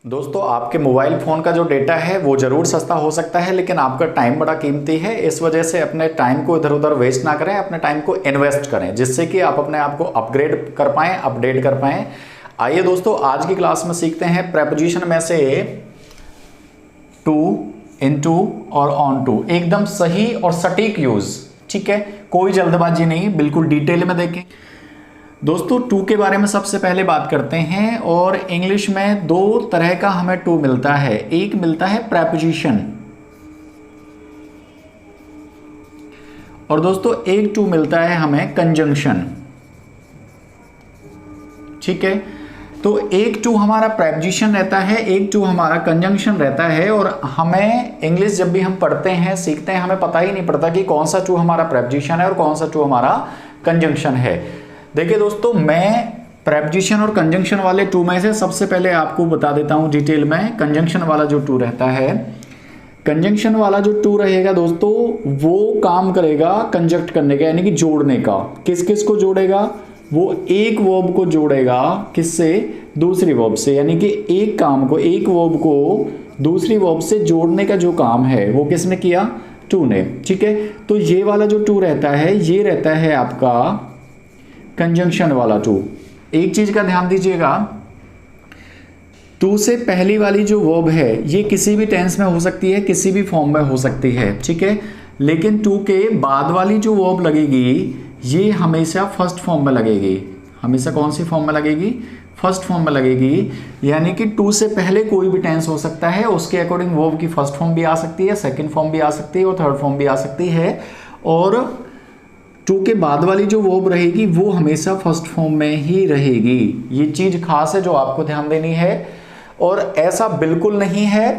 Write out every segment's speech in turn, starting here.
दोस्तों आपके mobile phone का जो डेटा है वो ज़रूर सस्ता हो सकता है, लेकिन आपका टाइम बड़ा कीमती है। इस वजह से अपने टाइम को इधर उधर वेस्ट ना करें, अपने टाइम को इन्वेस्ट करें, जिससे कि आप अपने आप को अपग्रेड कर पाएँ, अपडेट कर पाएँ। आइए दोस्तों, आज की क्लास में सीखते हैं प्रेपोजिशन में से टू, इनटू और ऑन टू एकदम सही और सटीक यूज़। ठीक है, कोई जल्दबाजी नहीं, बिल्कुल डिटेल में देखें। दोस्तों टू के बारे में सबसे पहले बात करते हैं। और इंग्लिश में दो तरह का हमें टू मिलता है। एक मिलता है प्रेपोजिशन और दोस्तों एक टू मिलता है हमें कंजंक्शन। ठीक है, तो एक टू हमारा प्रेपोजिशन रहता है, एक टू हमारा कंजंक्शन रहता है। और हमें इंग्लिश जब भी हम पढ़ते हैं, सीखते हैं, हमें पता ही नहीं पड़ता कि कौन सा टू हमारा प्रेपोजिशन है और कौन सा टू हमारा कंजंक्शन है। देखिए दोस्तों, मैं प्रेपोजिशन और कंजंक्शन वाले टू में से सबसे पहले आपको बता देता हूं डिटेल में। कंजंक्शन वाला जो टू रहता है, कंजंक्शन वाला जो टू रहेगा दोस्तों, वो काम करेगा कंजक्ट करने का, यानी कि जोड़ने का। किस किस को जोड़ेगा? वो एक वर्ब को जोड़ेगा। किससे? दूसरी वर्ब से। यानी कि एक काम को, एक वर्ब को दूसरी वर्ब से जोड़ने का जो काम है वो किसने किया? टू ने। ठीक है, तो ये वाला जो टू रहता है, ये रहता है आपका कंजंक्शन वाला टू। एक चीज का ध्यान दीजिएगा, टू से पहली वाली जो वर्ब है ये किसी भी टेंस में हो सकती है, किसी भी फॉर्म में हो सकती है। ठीक है, लेकिन टू के बाद वाली जो वर्ब लगेगी ये हमेशा फर्स्ट फॉर्म में लगेगी। हमेशा कौन सी फॉर्म में लगेगी? फर्स्ट फॉर्म में लगेगी। यानी कि टू से पहले कोई भी टेंस हो सकता है, उसके अकॉर्डिंग वर्ब की फर्स्ट फॉर्म भी आ सकती है, सेकंड फॉर्म भी आ सकती है और थर्ड फॉर्म भी आ सकती है। और टू के बाद वाली जो वर्ब रहेगी वो हमेशा फर्स्ट फॉर्म में ही रहेगी। ये चीज खास है जो आपको ध्यान देनी है। और ऐसा बिल्कुल नहीं है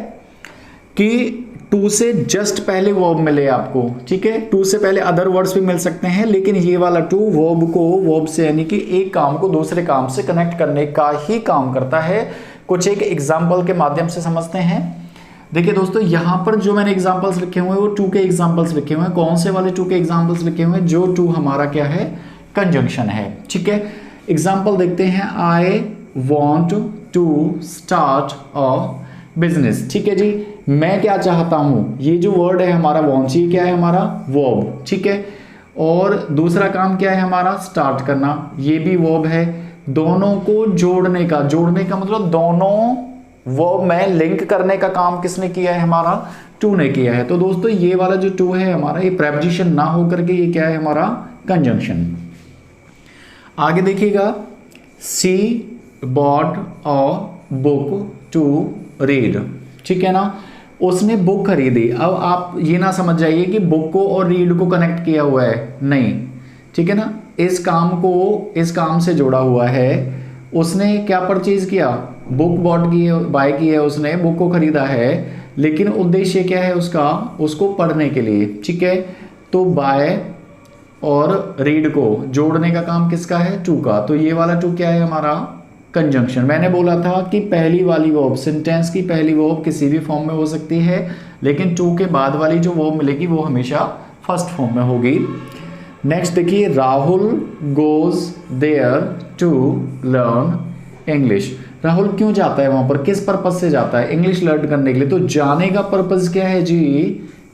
कि टू से जस्ट पहले वर्ब मिले आपको। ठीक है, टू से पहले अदर वर्ड्स भी मिल सकते हैं, लेकिन ये वाला टू वर्ब को, वर्ब से यानी कि एक काम को दूसरे काम से कनेक्ट करने का ही काम करता है। कुछ एक एग्जाम्पल के माध्यम से समझते हैं। देखिए दोस्तों, यहां पर जो मैंने एग्जांपल्स लिखे हुए हैं वो टू के एग्जांपल्स लिखे हुए हैं। कौन से वाले टू के एग्जांपल्स लिखे हुए हैं? जो टू हमारा क्या है? कंजंक्शन है। ठीक है, एग्जांपल देखते हैं। I want to start a business. ठीक है जी, मैं क्या चाहता हूं। ये जो वर्ड है हमारा वांट, ये क्या है? हमारा वर्ब। ठीक है, और दूसरा काम क्या है हमारा? स्टार्ट करना, ये भी वर्ब है। दोनों को जोड़ने का, जोड़ने का मतलब दोनों वर्ब में लिंक करने का काम किसने किया है? हमारा टू ने किया है। तो दोस्तों ये वाला जो टू है हमारा, ये प्रेपोजिशन ना होकर के ये क्या है? हमारा कंजंक्शन। आगे देखिएगा, she bought a book to read. ठीक है ना, उसने बुक खरीदी। अब आप ये ना समझ जाइए कि बुक को और रीड को कनेक्ट किया हुआ है, नहीं। ठीक है ना, इस काम को इस काम से जोड़ा हुआ है। उसने क्या परचेज किया? बुक बॉट की है, बाय की है, उसने बुक को खरीदा है, लेकिन उद्देश्य क्या है उसका? उसको पढ़ने के लिए। ठीक है, तो बाय और रीड को जोड़ने का काम किसका है? टू का। तो ये वाला टू क्या है? हमारा कंजंक्शन। मैंने बोला था कि पहली वाली वर्ब, सेंटेंस की पहली वर्ब किसी भी फॉर्म में हो सकती है, लेकिन टू के बाद वाली जो वर्ब मिलेगी वो हमेशा फर्स्ट फॉर्म में होगी। नेक्स्ट देखिए, Rahul goes there to learn English. Rahul क्यों जाता है वहां पर? किस पर्पज से जाता है? इंग्लिश लर्न करने के लिए। तो जाने का पर्पज क्या है जी?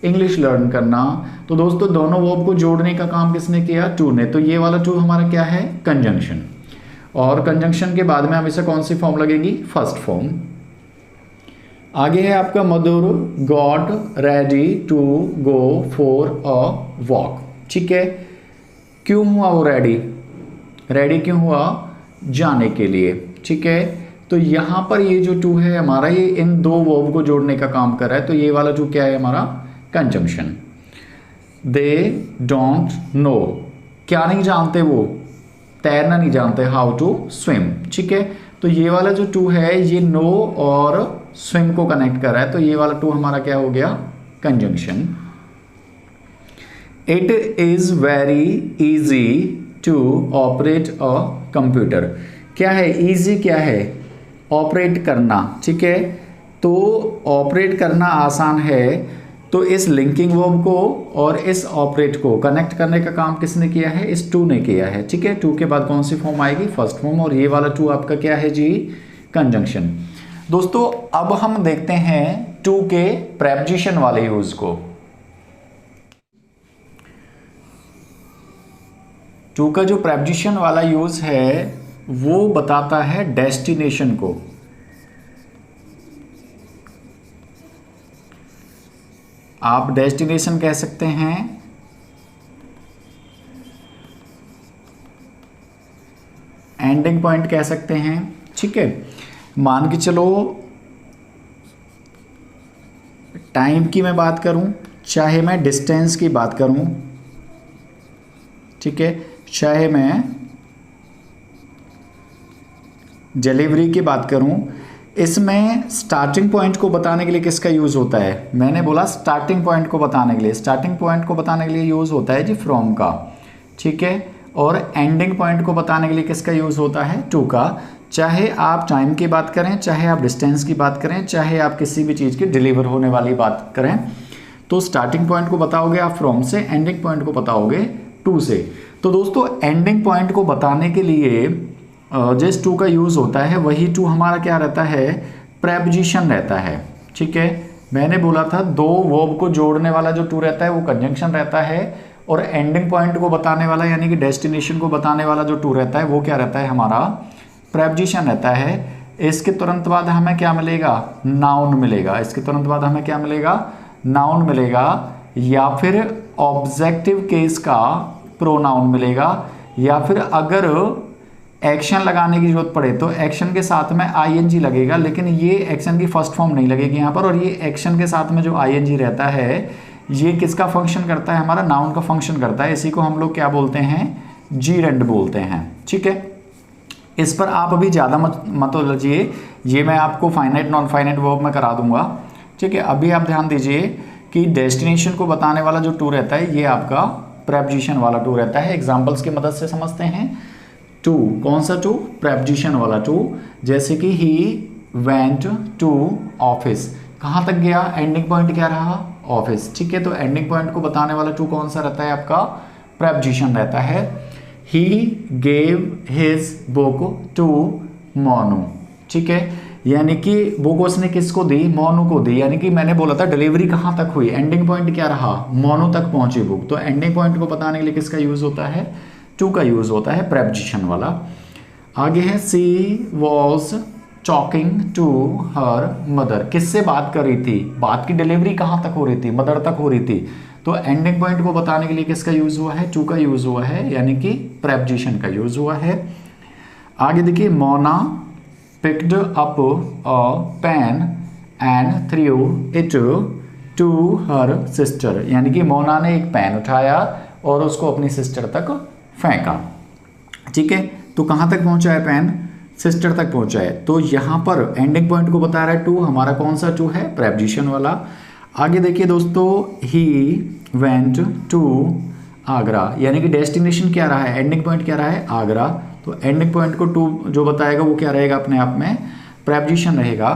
इंग्लिश लर्न करना। तो दोस्तों दोनों वर्ब को जोड़ने का काम किसने किया? टू ने। तो ये वाला टू हमारा क्या है? कंजंक्शन। और कंजंक्शन के बाद में हमेशा कौन सी फॉर्म लगेगी? First form. आगे है आपका Madhur got ready to go for a walk. ठीक है, क्यों हुआ वो रेडी? रेडी क्यों हुआ? जाने के लिए। ठीक है, तो यहां पर ये जो टू है हमारा, ये इन दो वर्ब को जोड़ने का काम कर रहा है। तो ये वाला टू क्या है? हमारा कंजंक्शन। दे डोंट नो, क्या नहीं जानते वो? तैरना नहीं जानते, हाउ टू स्विम। ठीक है, तो ये वाला जो टू है ये नो और स्विम को कनेक्ट कर रहा है। तो ये वाला टू हमारा क्या हो गया? Conjunction. It is very easy to operate a computer. क्या है? इजी क्या है? ऑपरेट करना। ठीक है, तो ऑपरेट करना आसान है। तो इस लिंकिंग वर्ब को और इस ऑपरेट को कनेक्ट करने का काम किसने किया है? इस टू ने किया है। ठीक है, टू के बाद कौन सी फॉर्म आएगी? First form. और ये वाला टू आपका क्या है जी? कंजंक्शन। दोस्तों अब हम देखते हैं टू के प्रेपोजिशन वाले यूज को। टू का जो प्रेपोजिशन वाला यूज है वो बताता है डेस्टिनेशन को। आप डेस्टिनेशन कह सकते हैं, एंडिंग पॉइंट कह सकते हैं, ठीक है। मान के चलो टाइम की मैं बात करूं, चाहे मैं डिस्टेंस की बात करूं, ठीक है, चाहे मैं डिलीवरी की बात करूं, इसमें स्टार्टिंग पॉइंट को बताने के लिए किसका यूज़ होता है? मैंने बोला स्टार्टिंग पॉइंट को बताने के लिए, स्टार्टिंग पॉइंट को बताने के लिए यूज़ होता है जी फ्रॉम का, ठीक है। और एंडिंग पॉइंट को बताने के लिए किसका यूज़ होता है? टू का। चाहे आप टाइम की बात करें, चाहे आप डिस्टेंस की बात करें, चाहे आप किसी भी चीज़ की डिलीवर होने वाली बात करें, तो स्टार्टिंग पॉइंट को बताओगे आप फ्रॉम से, एंडिंग पॉइंट को बताओगे टू से। तो दोस्तों एंडिंग पॉइंट को बताने के लिए जिस टू का यूज़ होता है वही टू हमारा क्या रहता है? प्रेपोजिशन रहता है, ठीक है। मैंने बोला था दो वर्ब को जोड़ने वाला जो टू रहता है वो कंजंक्शन रहता है, और एंडिंग पॉइंट को बताने वाला यानी कि डेस्टिनेशन को बताने वाला जो टू रहता है वो क्या रहता है? हमारा प्रेपोजिशन रहता है। इसके तुरंत बाद हमें क्या मिलेगा? नाउन मिलेगा। इसके तुरंत बाद हमें क्या मिलेगा? नाउन मिलेगा, या फिर ऑब्जेक्टिव केस का प्रोनाउन मिलेगा, या फिर अगर एक्शन लगाने की जरूरत पड़े तो एक्शन के साथ में आईएनजी लगेगा, लेकिन ये एक्शन की फर्स्ट फॉर्म नहीं लगेगी यहाँ पर। और ये एक्शन के साथ में जो आईएनजी रहता है ये किसका फंक्शन करता है? हमारा नाउन का फंक्शन करता है। इसी को हम लोग क्या बोलते हैं? जीरेंड बोलते हैं, ठीक है। इस पर आप अभी ज़्यादा मत उलझिए, ये मैं आपको फाइनाइट नॉन फाइनाइट वर्ब में करा दूंगा, ठीक है। अभी आप ध्यान दीजिए कि डेस्टिनेशन को बताने वाला जो टू रहता है ये आपका प्रेपोजिशन वाला टू रहता है। एग्जाम्पल्स की मदद से समझते हैं। टू, कौन सा टू? प्रेपोजिशन वाला टू। जैसे कि ही वेंट टू ऑफिस, कहाँ तक गया? एंडिंग पॉइंट क्या रहा? ऑफिस, ठीक है। तो एंडिंग पॉइंट को बताने वाला टू कौन सा रहता है? आपका प्रेपोजिशन रहता है। He gave his book to Monu, ठीक है। यानी कि बुक उसने किसको दी? मोनू को दी। यानी कि मैंने बोला था डिलीवरी कहाँ तक हुई? एंडिंग पॉइंट क्या रहा? मोनू तक पहुंची बुक। तो एंडिंग पॉइंट को बताने के लिए किसका यूज होता है? टू का यूज होता है, प्रेपोजिशन वाला। आगे है she was talking to her mother, किससे बात कर रही थी? बात की डिलीवरी कहाँ तक हो रही थी? मदर तक हो रही थी। तो एंडिंग पॉइंट को बताने के लिए किसका यूज हुआ है? टू का यूज हुआ है, यानी कि प्रेपोजिशन का यूज हुआ है। आगे देखिए, Mona picked up a pen and threw it to her sister, यानी कि मोना ने एक पेन उठाया और उसको अपनी सिस्टर तक फेंका, ठीक है। तो कहाँ तक पहुंचा है पेन? सिस्टर तक पहुंचा है। तो यहाँ पर एंडिंग पॉइंट को बता रहा है टू, हमारा कौन सा टू है? प्रेपोजिशन वाला। आगे देखिए दोस्तों, ही वेंट टू आगरा, यानी कि डेस्टिनेशन क्या रहा है? एंडिंग पॉइंट क्या रहा है? आगरा। तो एंडिंग पॉइंट को टू जो बताएगा वो क्या रहेगा? अपने आप में प्रेपोजिशन रहेगा।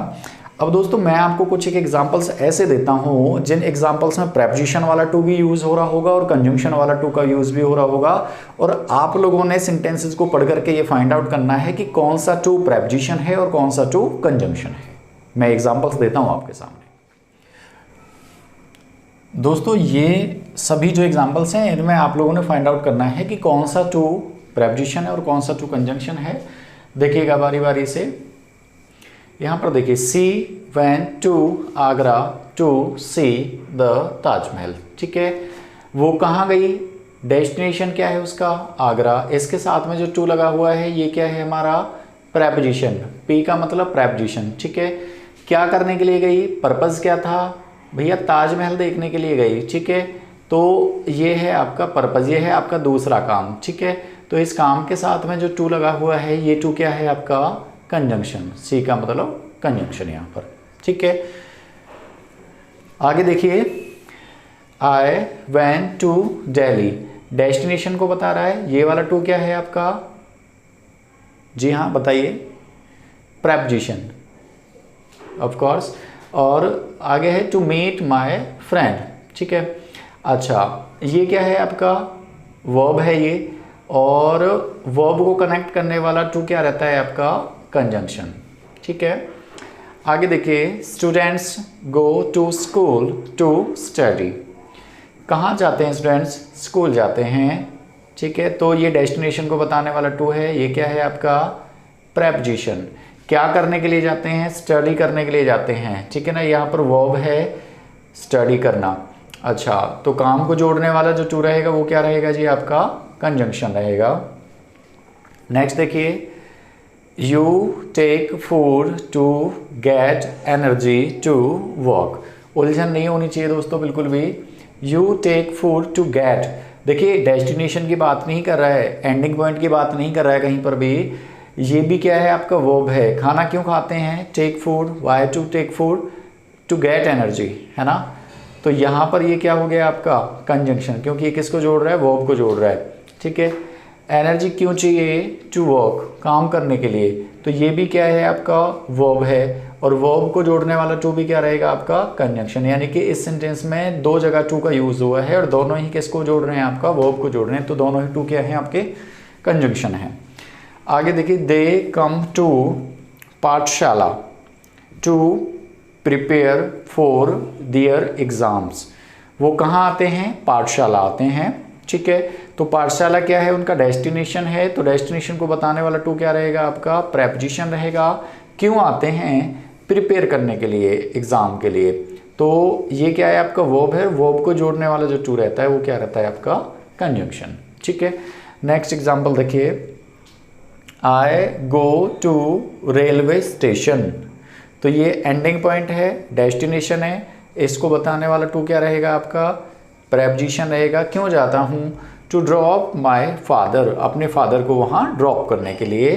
अब दोस्तों मैं आपको कुछ एक एग्जांपल्स ऐसे देता हूं जिन एग्जांपल्स में प्रेपोजिशन वाला टू भी यूज हो रहा होगा और कंजंक्शन वाला टू का यूज भी हो रहा होगा, और आप लोगों ने सेंटेंसेस को पढ़ करके ये फाइंड आउट करना है कि कौन सा टू प्रेपोजिशन है और कौन सा टू कंजंक्शन है। मैं एग्जांपल्स देता हूं आपके सामने। दोस्तों ये सभी जो एग्जांपल्स हैं इनमें आप लोगों ने फाइंड आउट करना है कि कौन सा टू प्रेपोजिशन है और कौन सा टू कंजंक्शन है। देखिएगा बारी बारी से। यहाँ पर देखिए, she went to Agra to see the Taj Mahal, ठीक है। वो कहाँ गई? डेस्टिनेशन क्या है उसका? आगरा। इसके साथ में जो टू लगा हुआ है ये क्या है? हमारा प्रेपोजिशन। पी का मतलब प्रेपोजिशन, ठीक है। क्या करने के लिए गई? पर्पस क्या था भैया? ताजमहल देखने के लिए गई, ठीक है। तो ये है आपका पर्पस, ये है आपका दूसरा काम, ठीक है। तो इस काम के साथ में जो टू लगा हुआ है ये टू क्या है? आपका कंजंक्शन। सी का मतलब कंजंक्शन यहाँ पर, ठीक है। आगे देखिए, I went to Delhi, destination को बता रहा है। ये वाला टू क्या है आपका? जी हाँ बताइए, प्रेपोजिशन ऑफ कोर्स। और आगे है टू मीट माय फ्रेंड, ठीक है। अच्छा ये क्या है आपका? वर्ब है ये, और वर्ब को कनेक्ट करने वाला टू क्या रहता है आपका? कंजंक्शन, ठीक है। आगे देखिए, students go to school to study. कहाँ जाते हैं स्टूडेंट्स? स्कूल जाते हैं। ठीक है, तो ये डेस्टिनेशन को बताने वाला टू है। ये क्या है आपका? प्रेपोजिशन। क्या करने के लिए जाते हैं? स्टडी करने के लिए जाते हैं। ठीक है ना, यहाँ पर वर्ब है स्टडी करना। अच्छा, तो काम को जोड़ने वाला जो टू रहेगा वो क्या रहेगा जी? आपका कंजंक्शन रहेगा। नेक्स्ट देखिए, you take food to get energy to work. उलझन नहीं होनी चाहिए दोस्तों बिल्कुल भी। You take food to get, देखिए डेस्टिनेशन की बात नहीं कर रहा है, एंडिंग पॉइंट की बात नहीं कर रहा है कहीं पर भी। ये भी क्या है? आपका वर्ब है। खाना क्यों खाते हैं? Take food. Why to take food? To get energy, है ना। तो यहाँ पर ये क्या हो गया आपका? कंजंक्शन, क्योंकि ये किसको जोड़ रहा है? वर्ब को जोड़ रहा है। ठीक है, एनर्जी क्यों चाहिए? टू वर्क, काम करने के लिए। तो ये भी क्या है? आपका वर्ब है। और वर्ब को जोड़ने वाला टू भी क्या रहेगा? आपका कंजंक्शन। यानी कि इस सेंटेंस में दो जगह टू का यूज हुआ है और दोनों ही किसको जोड़ रहे हैं? आपका वर्ब को जोड़ रहे हैं। तो दोनों ही टू क्या है? आपके कंजंक्शन है। आगे देखिए, they come to pathshala to prepare for their exams. वो कहाँ आते हैं? पाठशाला आते हैं। ठीक है, तो पाठशाला क्या है? उनका डेस्टिनेशन है। तो डेस्टिनेशन को बताने वाला टू क्या रहेगा? आपका प्रेपोजिशन रहेगा। क्यों आते हैं? प्रिपेयर करने के लिए, एग्जाम के लिए। तो ये क्या है? आपका वर्ब है। वर्ब को जोड़ने वाला जो टू रहता है वो क्या रहता है? आपका कंजंक्शन। ठीक है, नेक्स्ट एग्जाम्पल देखिए, आई गो टू रेलवे स्टेशन। तो ये एंडिंग पॉइंट है, डेस्टिनेशन है। इसको बताने वाला टू क्या रहेगा? आपका प्रेपोजिशन रहेगा। क्यों जाता हूँ? टू ड्रॉप माय फादर, अपने फादर को वहाँ ड्रॉप करने के लिए।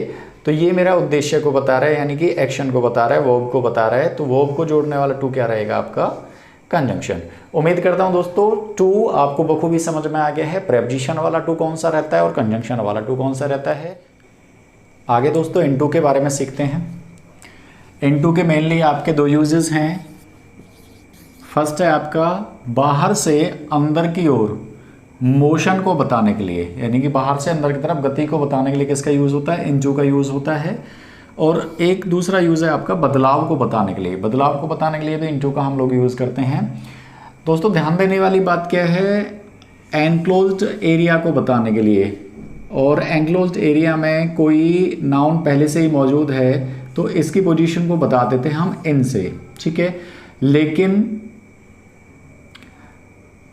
तो ये मेरा उद्देश्य को बता रहा है, यानी कि एक्शन को बता रहा है, वर्ब को बता रहा है। तो वर्ब को जोड़ने वाला टू क्या रहेगा? आपका कंजंक्शन। उम्मीद करता हूँ दोस्तों टू आपको बखूबी समझ में आ गया है। प्रेपोजिशन वाला टू कौन सा रहता है और कंजंक्शन वाला टू कौन सा रहता है। आगे दोस्तों इनटू के बारे में सीखते हैं। इनटू के मेनली आपके दो यूजेस हैं। फर्स्ट है आपका बाहर से अंदर की ओर मोशन को बताने के लिए, यानी कि बाहर से अंदर की तरफ गति को बताने के लिए किसका यूज़ होता है? इनटू का यूज़ होता है। और एक दूसरा यूज़ है आपका बदलाव को बताने के लिए। बदलाव को बताने के लिए भी इनटू का हम लोग यूज़ करते हैं। दोस्तों ध्यान देने वाली बात क्या है? एनक्लोज्ड एरिया को बताने के लिए, और एनक्लोज्ड एरिया में कोई नाउन पहले से ही मौजूद है तो इसकी पोजीशन को बता देते हैं हम इन से। ठीक है, लेकिन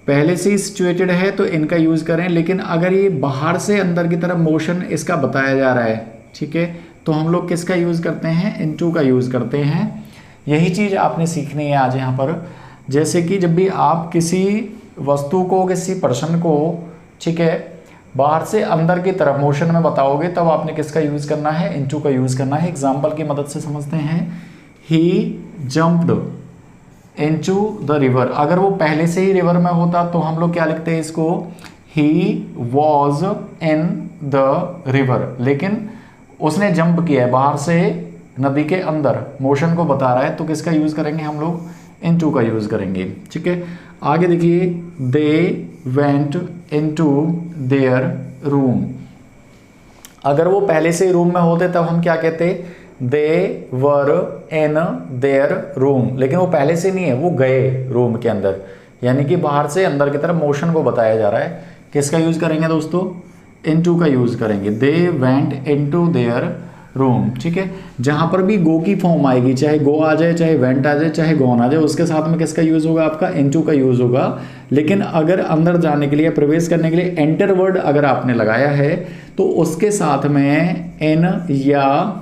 पहले से ही सिचुएटेड है तो इनका यूज़ करें। लेकिन अगर ये बाहर से अंदर की तरफ मोशन इसका बताया जा रहा है, ठीक है, तो हम लोग किसका यूज़ करते हैं? इनटू का यूज़ करते हैं। यही चीज़ आपने सीखनी है आज यहाँ पर। जैसे कि जब भी आप किसी वस्तु को, किसी पर्सन को, ठीक है, बाहर से अंदर की तरफ मोशन में बताओगे तब आपने किसका यूज़ करना है? इनटू का यूज़ करना है। एग्जाम्पल की मदद से समझते हैं। ही जंप्ड इनटू द रिवर। अगर वो पहले से ही रिवर में होता तो हम लोग क्या लिखते हैं इसको? He was in the river. लेकिन उसने जंप किया है बाहर से नदी के अंदर, मोशन को बता रहा है, तो किसका यूज़ करेंगे हम लोग? इनटू का यूज़ करेंगे। ठीक है, आगे देखिए, they went into their room. अगर वो पहले से रूम में होते तब हम क्या कहते? दे वर इन देयर रूम। लेकिन वो पहले से नहीं है, वो गए रूम के अंदर, यानी कि बाहर से अंदर की तरफ मोशन को बताया जा रहा है। किसका यूज़ करेंगे दोस्तों? इनटू का यूज़ करेंगे। They went into their room. ठीक है, जहाँ पर भी गो की फॉर्म आएगी, चाहे गो आ जाए, चाहे वेंट आ जाए, चाहे गॉन आ जाए, उसके साथ में किसका यूज़ होगा? आपका इनटू का यूज़ होगा। लेकिन अगर अंदर जाने के लिए, प्रवेश करने के लिए एंटर वर्ड अगर आपने लगाया है तो उसके साथ में इन या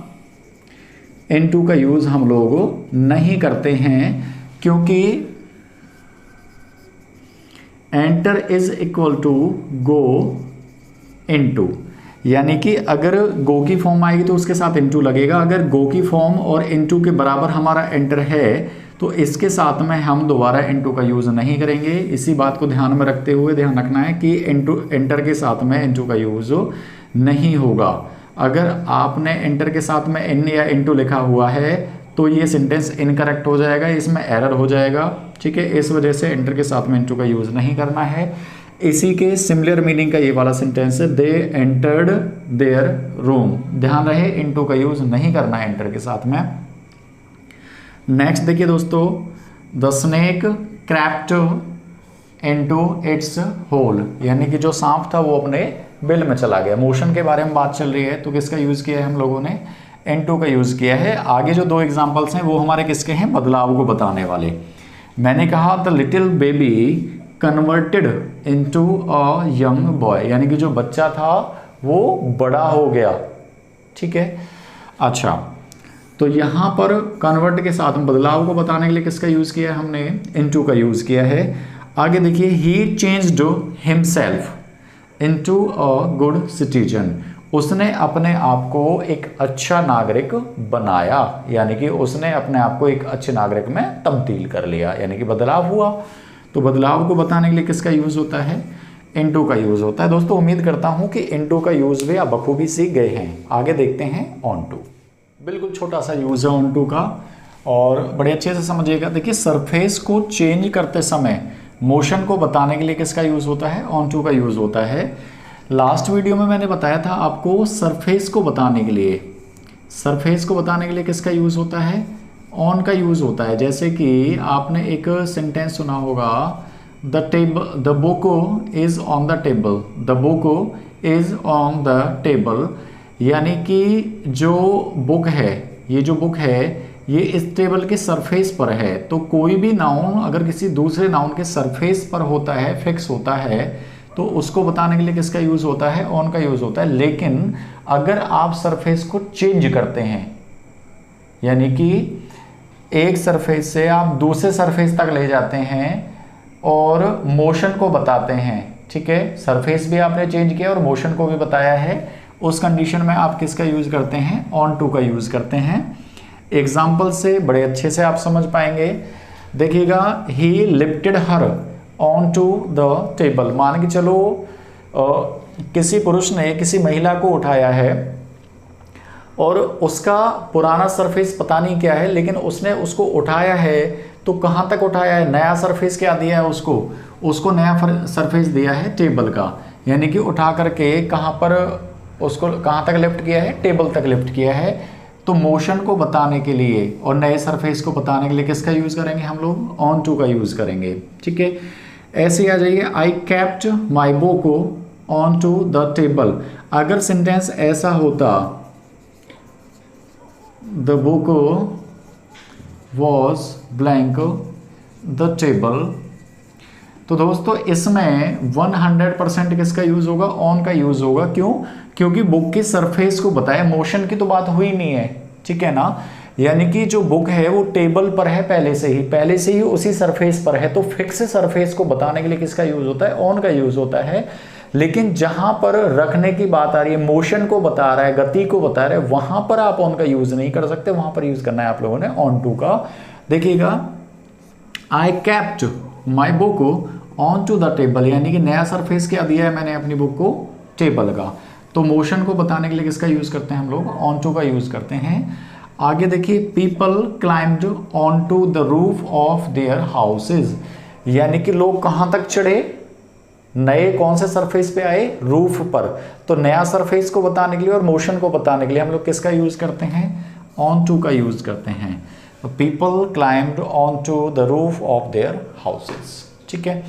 इनटू का यूज़ हम लोग नहीं करते हैं, क्योंकि enter is equal to go into. यानी कि अगर गो की फॉर्म आएगी तो उसके साथ इनटू लगेगा। अगर गो की फॉर्म और इनटू के बराबर हमारा एंटर है तो इसके साथ में हम दोबारा इनटू का यूज़ नहीं करेंगे। इसी बात को ध्यान में रखते हुए ध्यान रखना है कि एंटर के साथ में इनटू का यूज़ नहीं होगा। अगर आपने एंटर के साथ में इन या इनटू लिखा हुआ है तो ये सेंटेंस इनकरेक्ट हो जाएगा, इसमें एरर हो जाएगा। ठीक है, इस वजह से एंटर के साथ में इनटू का यूज़ नहीं करना है। इसी के सिमिलर मीनिंग का ये वाला सेंटेंस है, दे एंटर्ड देयर रूम। ध्यान रहे इनटू का यूज़ नहीं करना है एंटर के साथ में। नेक्स्ट देखिए दोस्तों, the snake crept into its hole, यानी कि जो सांप था वो अपने बिल में चला गया। मोशन के बारे में बात चल रही है तो किसका यूज़ किया है हम लोगों ने, इनटू का यूज़ किया है। आगे जो दो एग्जांपल्स हैं वो हमारे किसके हैं, बदलाव को बताने वाले। मैंने कहा the little baby converted into a young boy, यानी कि जो बच्चा था वो बड़ा हो गया। ठीक है, अच्छा, तो यहाँ पर कन्वर्ट के साथ में बदलाव को बताने के लिए किसका यूज़ किया है हमने, इनटू का यूज़ किया है। आगे देखिए, he changed himself into a good citizen, उसने अपने आप को एक अच्छा नागरिक बनाया, यानी कि उसने अपने आप को एक अच्छे नागरिक में तब्दील कर लिया, यानी कि बदलाव हुआ। तो बदलाव को बताने के लिए किसका यूज़ होता है, इनटू का यूज़ होता है। दोस्तों उम्मीद करता हूं कि इनटू का यूज़ भी आप बखूबी सीख गए हैं। आगे देखते हैं ऑन टू। बिल्कुल छोटा सा यूज़ है ऑन टू का और बड़े अच्छे से समझिएगा। देखिए, सरफेस को चेंज करते समय मोशन को बताने के लिए किसका यूज़ होता है, ऑन टू का यूज़ होता है। लास्ट वीडियो में मैंने बताया था आपको सरफेस को बताने के लिए, सरफेस को बताने के लिए किसका यूज़ होता है, ऑन का यूज़ होता है। जैसे कि आपने एक सेंटेंस सुना होगा, the book is on the table, the book is on the table, यानी कि जो बुक है, ये जो बुक है ये इस टेबल के सरफेस पर है। तो कोई भी नाउन अगर किसी दूसरे नाउन के सरफेस पर होता है, फिक्स होता है, तो उसको बताने के लिए किसका यूज़ होता है, ऑन का यूज़ होता है। लेकिन अगर आप सरफेस को चेंज करते हैं, यानी कि एक सरफेस से आप दूसरे सरफेस तक ले जाते हैं और मोशन को बताते हैं, ठीक है, सरफेस भी आपने चेंज किया और मोशन को भी बताया है, उस कंडीशन में आप किसका यूज़ करते हैं, ऑन टू का यूज़ करते हैं। एग्जाम्पल से बड़े अच्छे से आप समझ पाएंगे। देखिएगा, he lifted her on to the table, मान के चलो किसी पुरुष ने किसी महिला को उठाया है और उसका पुराना सरफेस पता नहीं क्या है, लेकिन उसने उसको उठाया है, तो कहाँ तक उठाया है, नया सरफेस क्या दिया है उसको नया सरफेस दिया है टेबल का, यानी कि उठा करके कहाँ पर उसको कहाँ तक लिफ्ट किया है, टेबल तक लिफ्ट किया है। तो मोशन को बताने के लिए और नए सरफेस को बताने के लिए किसका यूज़ करेंगे हम लोग, ऑन टू का यूज़ करेंगे। ठीक है, ऐसे आ जाइए, I kept my book on to the table. अगर सेंटेंस ऐसा होता, the book was blank the table, तो दोस्तों इसमें 100% किसका यूज़ होगा, ऑन का यूज़ होगा। क्यों, क्योंकि बुक की सरफेस को बताया, मोशन की तो बात हुई नहीं है, ठीक है ना, यानी कि जो बुक है वो टेबल पर है पहले से ही उसी सरफेस पर है। तो फिक्स सरफेस को बताने के लिए किसका यूज़ होता है, ऑन का यूज़ होता है। लेकिन जहां पर रखने की बात आ रही है, मोशन को बता रहा है, गति को बता रहा है, वहां पर आप ऑन का यूज़ नहीं कर सकते, वहां पर यूज़ करना है आप लोगों ने ऑन टू का। देखिएगा, I kept my book on to the table, यानी कि नया सरफेस क्या दिया है मैंने अपनी बुक को, टेबल का। तो मोशन को बताने के लिए किसका यूज़ करते हैं हम लोग, ऑन टू का यूज़ करते हैं। आगे देखिए, people climbed on to the roof of their houses, यानी कि लोग कहाँ तक चढ़े, नए कौन से सरफेस पे आए, रूफ पर। तो नया सरफेस को बताने के लिए और मोशन को बताने के लिए हम लोग किसका यूज़ करते हैं, ऑन टू का यूज़ करते हैं। People climbed on to the roof of their houses. ठीक है,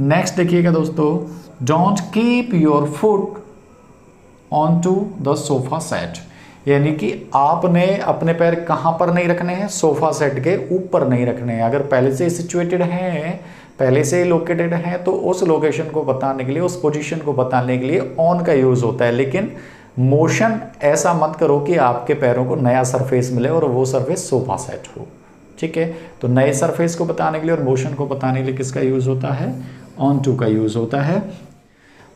नेक्स्ट देखिएगा दोस्तों, don't keep your foot on to the sofa set, यानी कि आपने अपने पैर कहाँ पर नहीं रखने हैं, सोफा सेट के ऊपर नहीं रखने हैं। अगर पहले से सिचुएटेड हैं, पहले से लोकेटेड हैं, तो उस लोकेशन को बताने के लिए, उस पोजीशन को बताने के लिए ऑन का यूज़ होता है। लेकिन मोशन ऐसा मत करो कि आपके पैरों को नया सरफेस मिले और वो सरफेस सोफा सेट हो। ठीक है, तो नए सरफेस को बताने के लिए और मोशन को बताने के लिए किसका यूज़ होता है, ऑन टू का यूज़ होता है।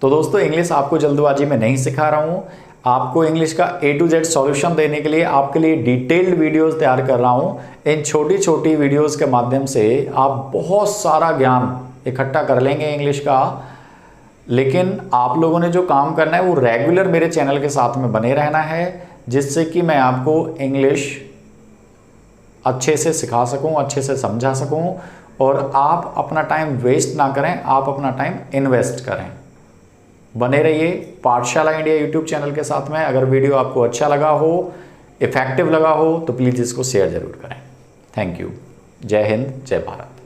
तो दोस्तों इंग्लिश आपको जल्दबाजी में नहीं सिखा रहा हूँ, आपको इंग्लिश का A to Z सॉल्यूशन देने के लिए आपके लिए डिटेल्ड वीडियोस तैयार कर रहा हूँ। इन छोटी छोटी वीडियोस के माध्यम से आप बहुत सारा ज्ञान इकट्ठा कर लेंगे इंग्लिश का। लेकिन आप लोगों ने जो काम करना है वो रेगुलर मेरे चैनल के साथ में बने रहना है, जिससे कि मैं आपको इंग्लिश अच्छे से सिखा सकूं, अच्छे से समझा सकूं और आप अपना टाइम वेस्ट ना करें, आप अपना टाइम इन्वेस्ट करें। बने रहिए पाठशाला इंडिया यूट्यूब चैनल के साथ में। अगर वीडियो आपको अच्छा लगा हो, इफेक्टिव लगा हो, तो प्लीज़ इसको शेयर ज़रूर करें। Thank you. जय हिंद, जय भारत।